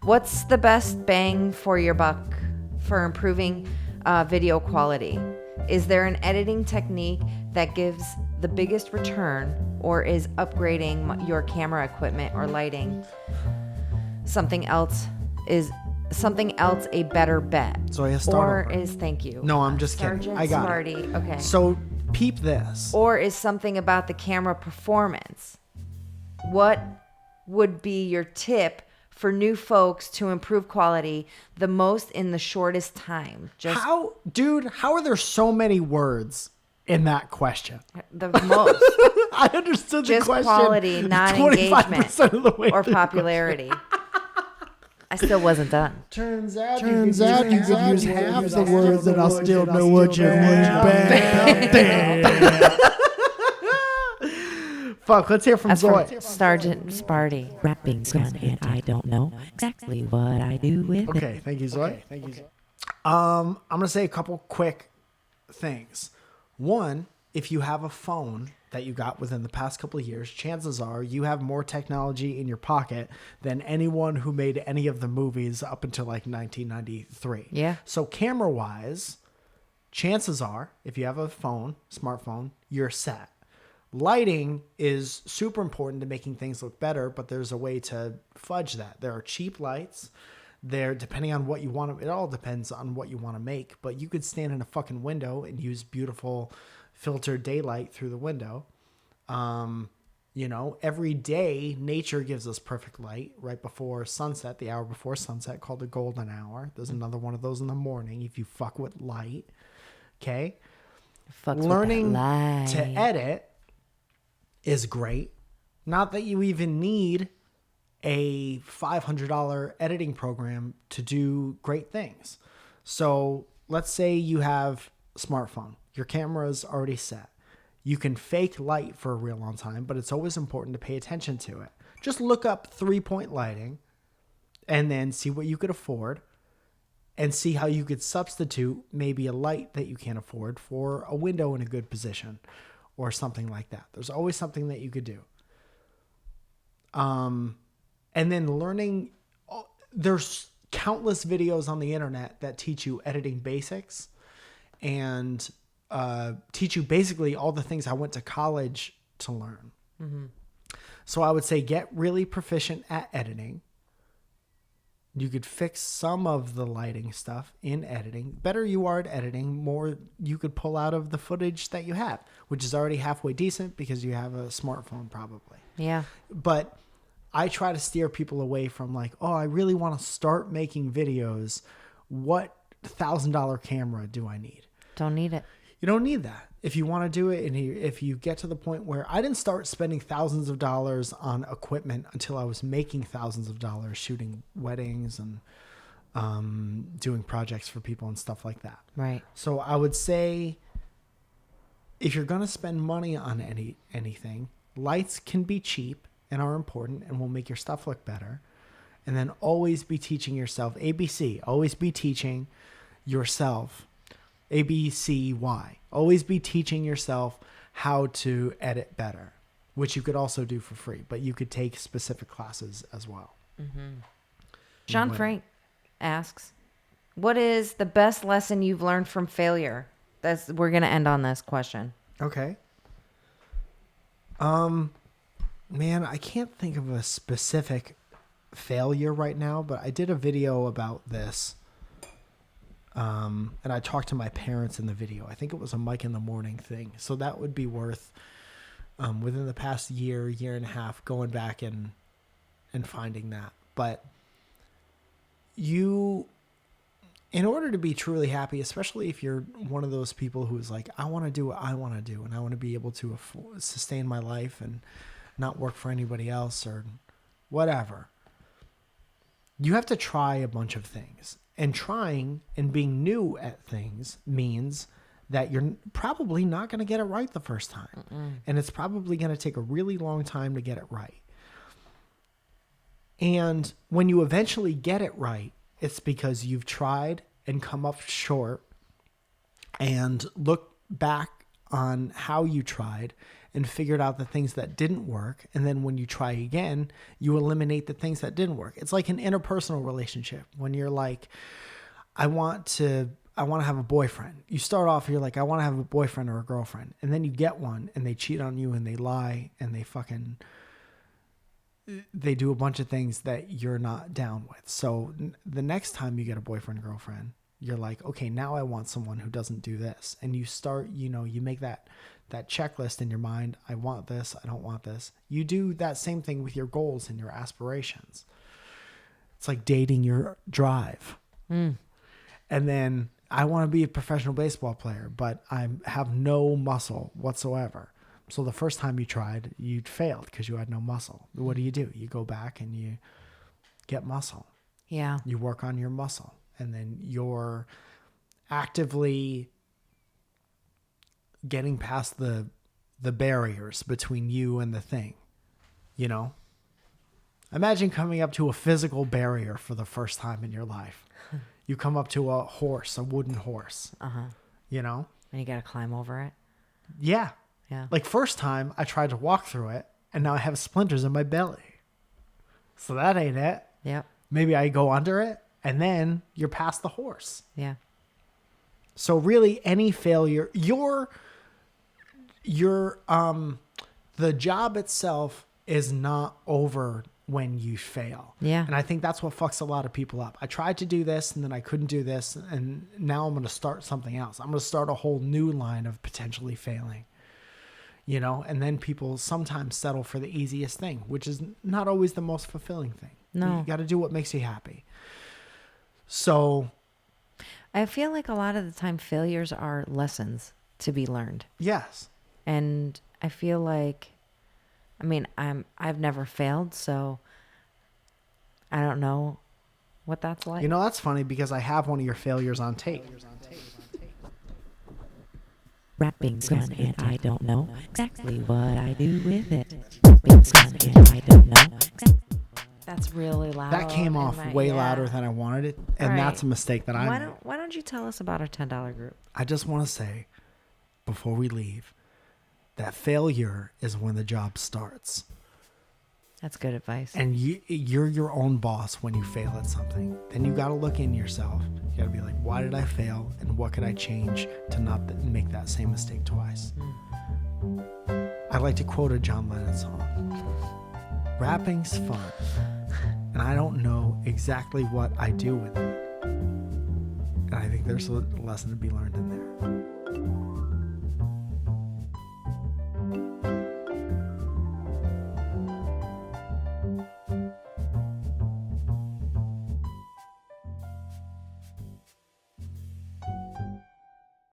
What's the best bang for your buck for improving video quality? Is there an editing technique that gives the biggest return, or is upgrading your camera equipment or lighting something else a better bet? So I start or over. is thank you. No, I'm just kidding. Sergeant I got Smarty. it. Okay. So peep this. Or is something about the camera performance? What would be your tip for new folks to improve quality the most in the shortest time? How are there so many words in that question? The most. I understood the Just question. quality, not 25% engagement of the way or through the popularity. I still wasn't done. Turns out you could use half the words and I'll still know what you mean. Fuck, let's hear from That's Zoe. from Sergeant Sparty. Rapping gun, and I don't know exactly what I do with it. Okay, thank you, Zoe. I'm gonna say a couple quick things. One, if you have a phone that you got within the past couple of years, chances are you have more technology in your pocket than anyone who made any of the movies up until like 1993. Yeah. So camera-wise, chances are, if you have a phone, smartphone, you're set. Lighting is super important to making things look better, but there's a way to fudge that. There are cheap lights. There, depending on what you want to, it all depends on what you want to make, but you could stand in a fucking window and use beautiful filtered daylight through the window. Every day nature gives us perfect light right before sunset, the hour before sunset, called the golden hour. There's another one of those in the morning if you fuck with light. Okay. Learning to edit is great. Not that you even need a $500 editing program to do great things. So let's say you have a smartphone. Your camera's already set. You can fake light for a real long time, but it's always important to pay attention to it. Just look up 3-point lighting and then see what you could afford and see how you could substitute maybe a light that you can't afford for a window in a good position or something like that. There's always something that you could do. And then learning, there's countless videos on the internet that teach you editing basics and teach you basically all the things I went to college to learn. Mm-hmm. So I would say get really proficient at editing. You could fix some of the lighting stuff in editing. Better you are at editing, more you could pull out of the footage that you have, which is already halfway decent because you have a smartphone probably. Yeah. But I try to steer people away from like, oh, I really want to start making videos. What $1,000 camera do I need? Don't need it. You don't need that. If you want to do it, and if you get to the point where I didn't start spending thousands of dollars on equipment until I was making thousands of dollars shooting weddings and doing projects for people and stuff like that. Right. So I would say if you're going to spend money on anything, lights can be cheap and are important and will make your stuff look better. And then always be teaching yourself, ABC, always be teaching yourself, ABCY. Always be teaching yourself how to edit better, which you could also do for free, but you could take specific classes as well. Mm-hmm. John Frank asks, what is the best lesson you've learned from failure? We're going to end on this question. Okay. Man, I can't think of a specific failure right now, but I did a video about this. And I talked to my parents in the video. I think it was a Mike in the Morning thing. So that would be worth, within the past year and a half, going back and finding that. But in order to be truly happy, especially if you're one of those people who's like, I want to do what I want to do, and I want to be able to sustain my life and not work for anybody else or whatever, you have to try a bunch of things. And trying and being new at things means that you're probably not going to get it right the first time. Mm-mm. And it's probably going to take a really long time to get it right. And when you eventually get it right, it's because you've tried and come up short and look back on how you tried and figured out the things that didn't work. And then when you try again, you eliminate the things that didn't work. It's like an interpersonal relationship. When you're like, I want to have a boyfriend. You start off, you're like, I want to have a boyfriend or a girlfriend. And then you get one and they cheat on you and they lie and they do a bunch of things that you're not down with. So the next time you get a boyfriend, girlfriend, you're like, okay, now I want someone who doesn't do this. And you start, you make that checklist in your mind. I want this. I don't want this. You do that same thing with your goals and your aspirations. It's like dating your drive. And then I want to be a professional baseball player, but I have no muscle whatsoever. So the first time you tried, you failed because you had no muscle. What do? You go back and you get muscle. Yeah. You work on your muscle. And then you're actively getting past the barriers between you and the thing, Imagine coming up to a physical barrier for the first time in your life. You come up to a wooden horse, And you got to climb over it. Yeah. Yeah. Like first time I tried to walk through it and now I have splinters in my belly. So that ain't it. Yep. Maybe I go under it and then you're past the horse. Yeah. So really any failure, the job itself is not over when you fail. Yeah. And I think that's what fucks a lot of people up. I tried to do this and then I couldn't do this. And now I'm going to start something else. I'm going to start a whole new line of potentially failing, and then people sometimes settle for the easiest thing, which is not always the most fulfilling thing. No. You got to do what makes you happy. So I feel like a lot of the time failures are lessons to be learned. yes. And I feel like, I've never failed, so I don't know what that's like. That's funny because I have one of your failures on tape. Rapping's fun and I don't know exactly what I do with it. Rapping's fun and I don't know exactly. That's really loud. That came off way louder than I wanted it, and All right. that's a mistake that I made. Why don't you tell us about our $10 group? I just want to say, before we leave, that failure is when the job starts. That's good advice. And you're your own boss when you fail at something. Then you got to look in yourself. You got to be like, why did I fail? And what could I change to not make that same mistake twice? I like to quote a John Lennon song. Rapping's fun. And I don't know exactly what I do with it. And I think there's a lesson to be learned in there.